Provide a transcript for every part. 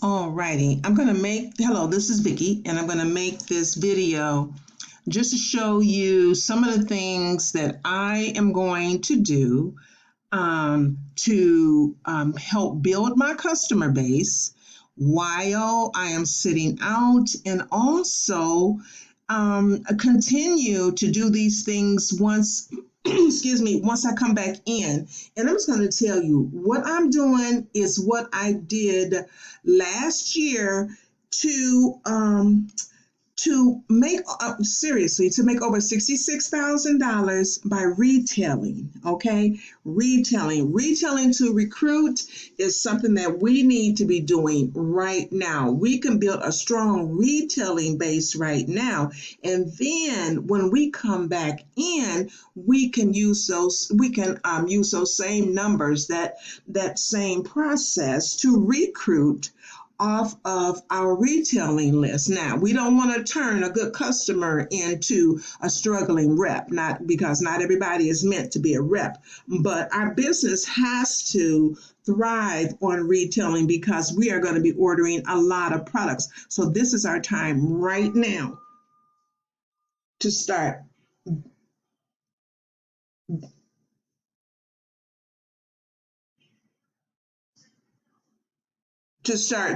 Alrighty, I'm gonna hello, this is Vicky, and I'm gonna make this video just to show you some of the things that I am going to do to help build my customer base while I am sitting out, and also continue to do these things once, excuse me, once I come back in. And I'm just going to tell you what I'm doing is what I did last year to make seriously to make over $66,000 by retailing. Okay, retailing to recruit is something that we need to be doing right now. We can build a strong retailing base right now, and then when we come back in, we can use those same numbers, that same process to recruit off of our retailing list. Now, we don't want to turn a good customer into a struggling rep, not because not everybody is meant to be a rep, but our business has to thrive on retailing because we are going to be ordering a lot of products. So this is our time right now to start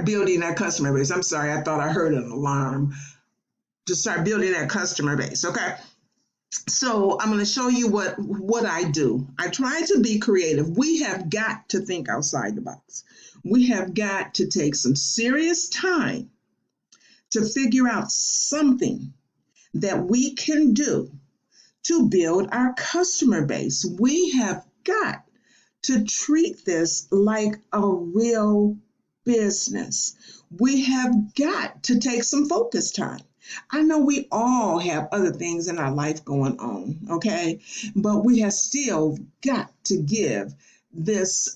building that customer base. I'm sorry, I thought I heard an alarm. To start building that customer base. Okay. So I'm going to show you what I do. I try to be creative. We have got to think outside the box. We have got to take some serious time to figure out something that we can do to build our customer base. We have got to treat this like a real business. We have got to take some focus time. I know we all have other things in our life going on, okay? But we have still got to give this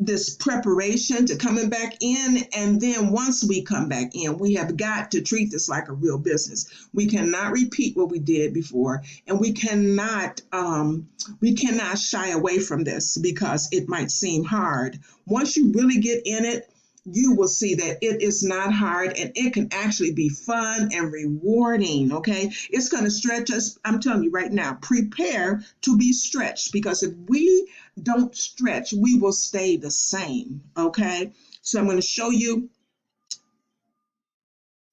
this preparation to coming back in, and then once we come back in, we have got to treat this like a real business. We cannot repeat what we did before, and we cannot shy away from this because it might seem hard. Once you really get in it, you will see that it is not hard, and it can actually be fun and rewarding. Okay, it's going to stretch us. I'm telling you right now, prepare to be stretched, because if we don't stretch, we will stay the same. Okay, so I'm going to show you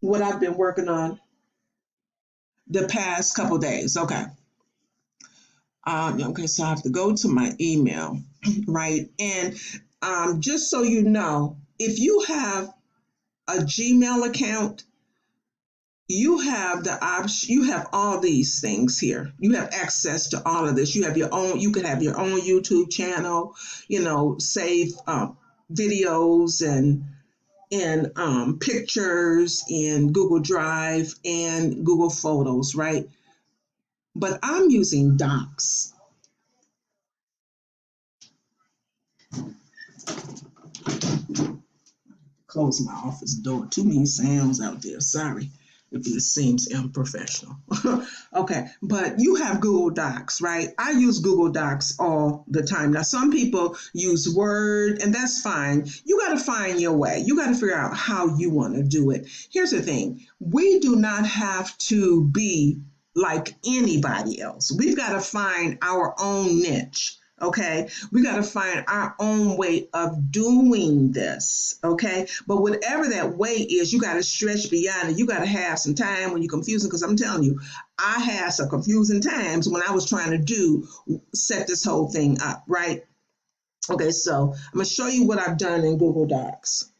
what I've been working on the past couple days. Okay. Okay, so I have to go to my email, right? And just so you know, if you have a Gmail account, you have the option, you have all these things here. You have access to all of this. You have your own, you can have your own YouTube channel, save videos and pictures in Google Drive and Google Photos, right? But I'm using Docs. Close my office door. Too many sounds out there. Sorry if it seems unprofessional. Okay, but you have Google Docs, right? I use Google Docs all the time. Now, some people use Word, and that's fine. You got to find your way. You got to figure out how you want to do it. Here's the thing: we do not have to be like anybody else. We've got to find our own niche. Okay, we got to find our own way of doing this. Okay, but whatever that way is, you got to stretch beyond it. You got to have some time when you're confusing, because I'm telling you, I had some confusing times when I was trying to set this whole thing up, right? Okay, so I'm going to show you what I've done in Google Docs.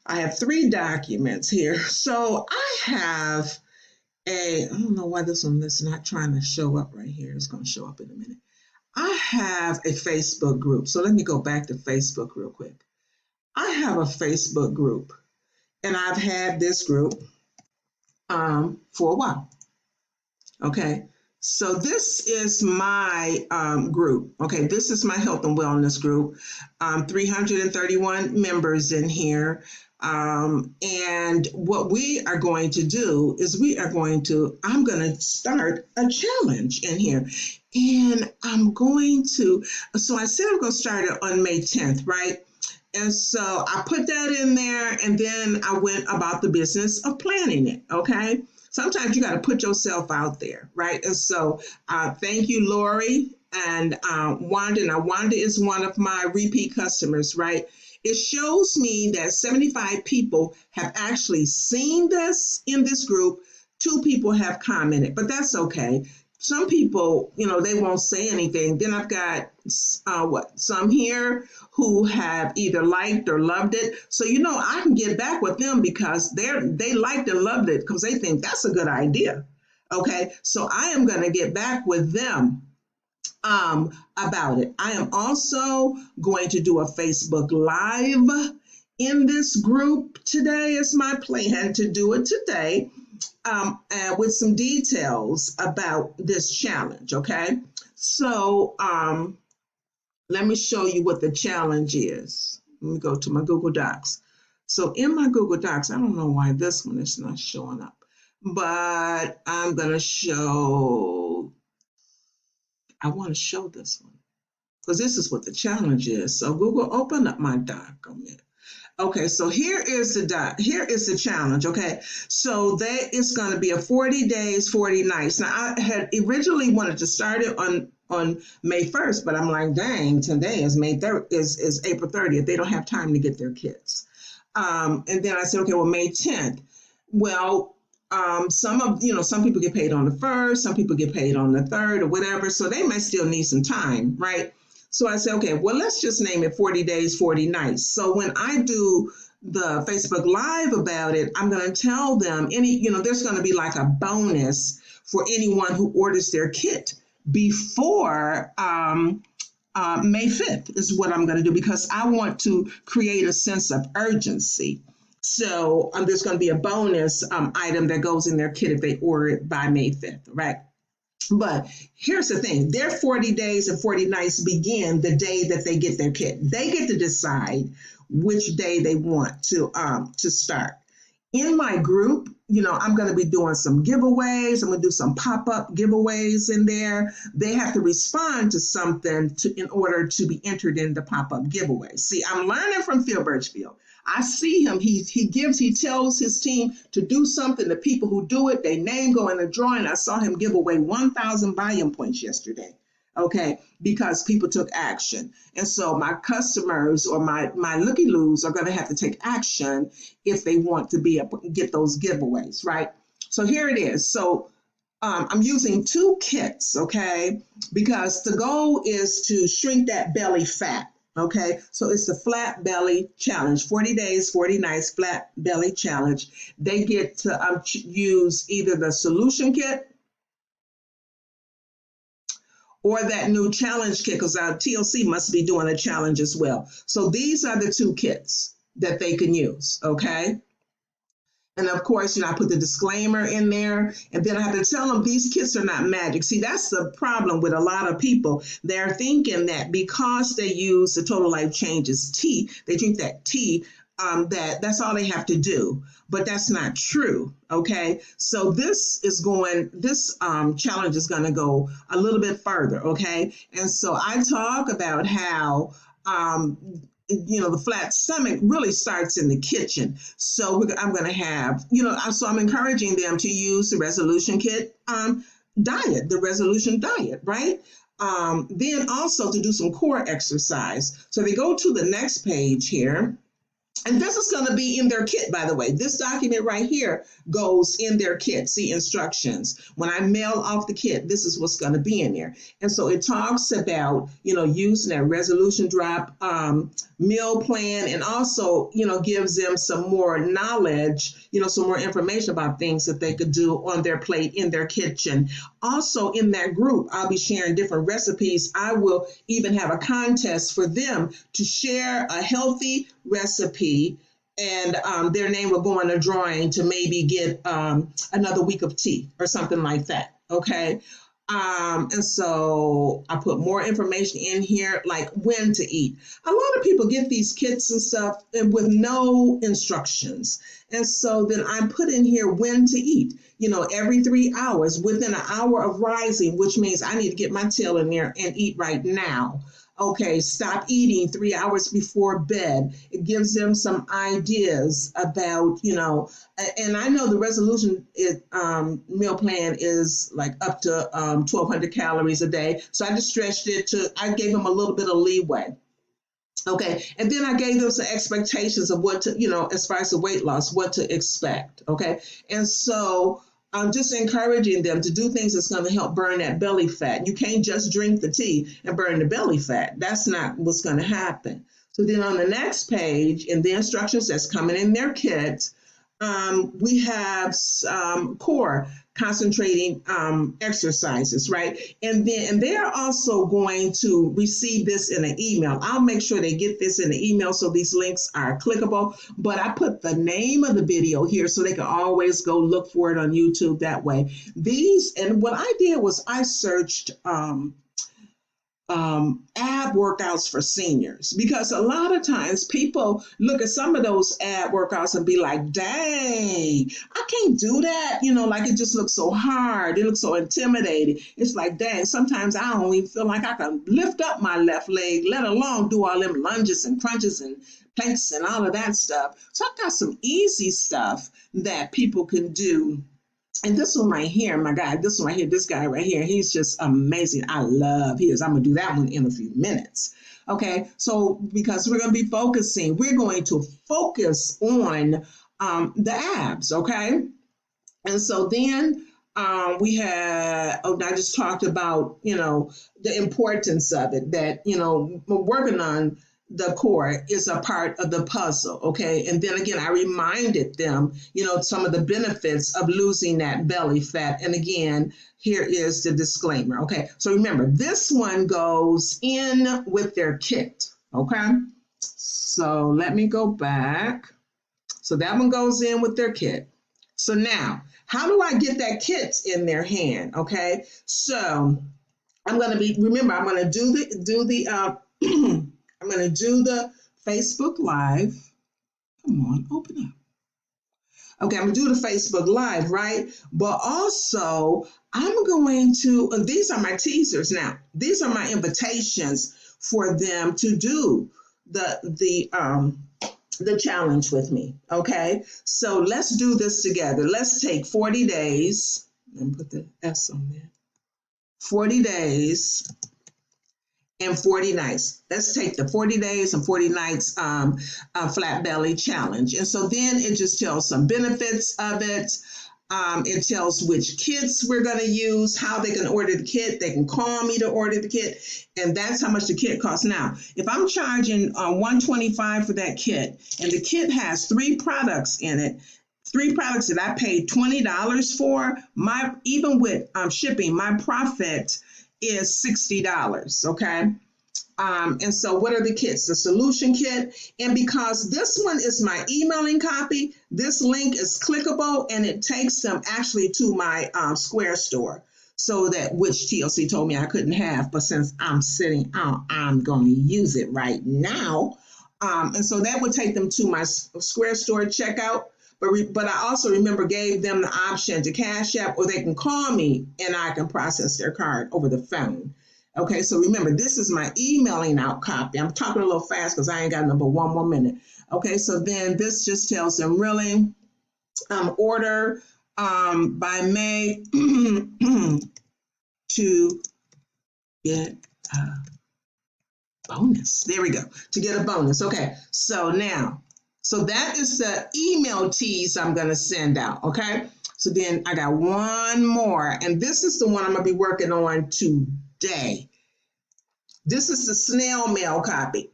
I have 3 documents here. So I have I don't know why this one is not trying to show up right here. It's going to show up in a minute. I have a Facebook group. So let me go back to Facebook real quick. I have a Facebook group, and I've had this group for a while. Okay. So this is my group. Okay. This is my health and wellness group. 331 members in here. And what we are going to do is I'm going to start a challenge in here. And so I said I'm going to start it on May 10th, right? And so I put that in there, and then I went about the business of planning it. Okay. Sometimes you got to put yourself out there, right? And so thank you, Lori and Wanda. Now, Wanda is one of my repeat customers, right? It shows me that 75 people have actually seen this in this group. 2 people have commented, but that's okay. Some people, they won't say anything. Then I've got some here who have either liked or loved it. So I can get back with them because they liked and loved it because they think that's a good idea. Okay, so I am going to get back with them about it. I am also going to do a Facebook Live in this group today. Is my plan to do it today, and with some details about this challenge. Okay, so let me show you what the challenge is. Let me go to my Google Docs. So in my Google Docs, I don't know why this one is not showing up, but I'm going to show, I want to show this one because this is what the challenge is. So Google, open up my document. Okay, so here is the challenge. Okay, so that is going to be a 40 days, 40 nights. Now I had originally wanted to start it on May 1st, but I'm like, dang, today is May 3rd, is April 30th. They don't have time to get their kids. And then I said, okay, well, May 10th. Well, some people get paid on the 1st, some people get paid on the 3rd or whatever, so they might still need some time, right? So I said, okay, well, let's just name it 40 days, 40 nights. So when I do the Facebook Live about it, I'm going to tell them there's going to be like a bonus for anyone who orders their kit before May 5th is what I'm going to do because I want to create a sense of urgency. So there's going to be a bonus item that goes in their kit if they order it by May 5th, right? But here's the thing, their 40 days and 40 nights begin the day that they get their kit. They get to decide which day they want to start. In my group, I'm going to be doing some giveaways. I'm going to do some pop-up giveaways in there. They have to respond to something in order to be entered in the pop-up giveaway. See, I'm learning from Phil Birchfield. I see him. He tells his team to do something. The people who do it, their name go in the drawing. I saw him give away 1,000 volume points yesterday. Okay, because people took action. And so my customers or my looky-loos are going to have to take action if they want to be able to get those giveaways, right? So here it is. So I'm using 2 kits, okay, because the goal is to shrink that belly fat. Okay, so it's the flat belly challenge, 40 days, 40 nights, flat belly challenge. They get to use either the solution kit or that new challenge kit, because our TLC must be doing a challenge as well. So these are the 2 kits that they can use, okay? And of course, I put the disclaimer in there, and then I have to tell them these kits are not magic. See, that's the problem with a lot of people. They're thinking that because they use the Total Life Changes tea, they drink that tea, that's all they have to do. But that's not true, okay? So this challenge is going to go a little bit further, okay? And so I talk about how the flat stomach really starts in the kitchen. So I'm going to have, so I'm encouraging them to use the resolution kit diet, the resolution diet, right? Then also to do some core exercise. So they go to the next page here. And this is going to be in their kit, by the way. This document right here goes in their kit. See, instructions. When I mail off the kit, this is what's going to be in there. And so it talks about, using that resolution drop meal plan, and also, gives them some more knowledge, some more information about things that they could do on their plate in their kitchen. Also in that group, I'll be sharing different recipes. I will even have a contest for them to share a healthy recipe, and their name will go in a drawing to maybe get another week of tea or something like that. Okay. And so I put more information in here, like when to eat. A lot of people get these kits and stuff with no instructions. And so then I put in here when to eat, every 3 hours, within an hour of rising, which means I need to get my tail in there and eat right now. Okay, stop eating 3 hours before bed. It gives them some ideas about, and I know the resolution meal plan is like up to 1,200 calories a day. So I just stretched it I gave them a little bit of leeway. Okay, and then I gave them some expectations of what to, as far as the weight loss, what to expect. Okay, and so I'm just encouraging them to do things that's going to help burn that belly fat. You can't just drink the tea and burn the belly fat. That's not what's going to happen. So then on the next page, in the instructions that's coming in their kit, we have core concentrating exercises, right? And they're also going to receive this in an email. I'll make sure they get this in the email so these links are clickable. But I put the name of the video here so they can always go look for it on YouTube that way. And what I did was I searched ab workouts for seniors, because a lot of times people look at some of those ab workouts and be like, dang, I can't do that. Like it just looks so hard. It looks so intimidating. It's like, dang, sometimes I don't even feel like I can lift up my left leg, let alone do all them lunges and crunches and planks and all of that stuff. So I've got some easy stuff that people can do. And this one right here, my guy, this one right here, this guy right here, he's just amazing. I love his. I'm going to do that one in a few minutes. Okay, so because we're going to focus on the abs, okay? And so then I just talked about, the importance of it, that, working on the core is a part of the puzzle, okay? And then again, I reminded them, some of the benefits of losing that belly fat. And again, here is the disclaimer, okay? So remember, this one goes in with their kit, okay? So let me go back. So that one goes in with their kit. So now, how do I get that kit in their hand, okay? So I'm going to do the I'm going to do the Facebook Live. Come on, open up. Okay, I'm going to do the Facebook Live, right? But also, I'm going to, and these are my teasers now. These are my invitations for them to do the challenge with me, okay? So let's do this together. Let's take 40 days, and put the S on there. 40 days and 40 nights. Let's take the 40 days and 40 nights flat belly challenge. And so then it just tells some benefits of it. It tells which kits we're going to use, how they can order the kit. They can call me to order the kit, and that's how much the kit costs. Now, if I'm charging $125 for that kit, and the kit has 3 products in it, 3 products that I paid $20 for, even with shipping, my profit is $60, okay? And so what are the kits? The solution kit. And because this one is my emailing copy, this link is clickable and it takes them actually to my Square store. So that, which TLC told me I couldn't have, but since I'm sitting out, I'm going to use it right now. And so that would take them to my Square store checkout. But I also gave them the option to Cash App, or they can call me and I can process their card over the phone. Okay, so remember, this is my emailing out copy. I'm talking a little fast because I ain't got number 1 more minute. Okay, so then this just tells them really order by May to get a bonus. There we go, to get a bonus. Okay, so that is the email tease I'm going to send out, okay? So then I got one more, and this is the one I'm going to be working on today. This is the snail mail copy.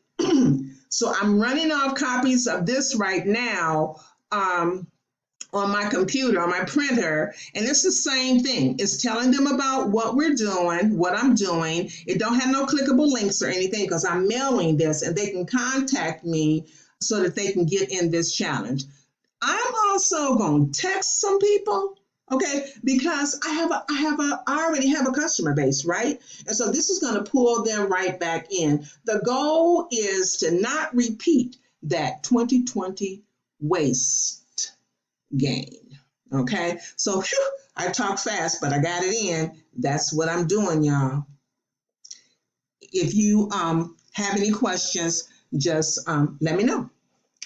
So I'm running off copies of this right now on my computer, on my printer, and it's the same thing. It's telling them about what we're doing, what I'm doing. It don't have no clickable links or anything because I'm mailing this, and they can contact me so that they can get in this challenge. I'm also going to text some people, okay, because I already have a customer base, right? And so this is going to pull them right back in. The goal is to not repeat that 2020 waist gain, okay? So I talk fast, but I got it in. That's what I'm doing, y'all. if you have any questions, just let me know.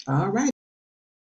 All right.